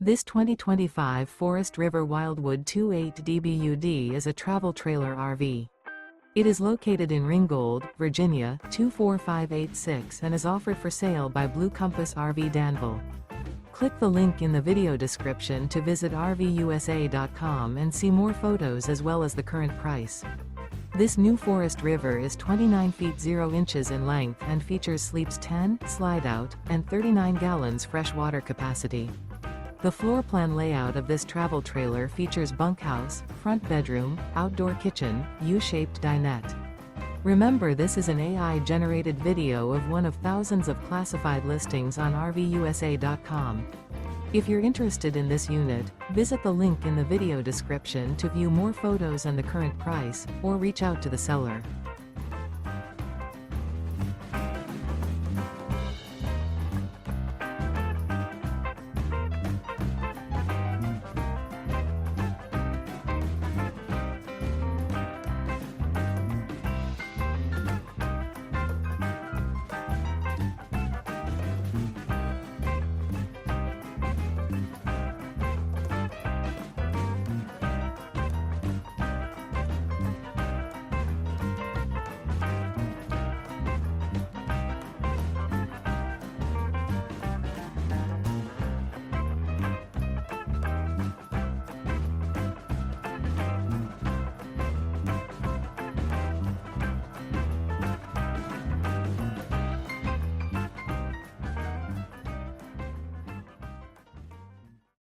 This 2025 Forest River Wildwood 28 DBUD is a travel trailer RV. It is located in Ringgold, Virginia, 24586 and is offered for sale by Blue Compass RV Danville. Click the link in the video description to visit RVUSA.com and see more photos as well as the current price. This new Forest River is 29 feet 0 inches in length and features sleeps 10, slide-out, and 39 gallons fresh water capacity. The floor plan layout of this travel trailer features bunkhouse, front bedroom, outdoor kitchen, U-shaped dinette. Remember, this is an AI-generated video of one of thousands of classified listings on RVUSA.com. If you're interested in this unit, visit the link in the video description to view more photos and the current price, or reach out to the seller.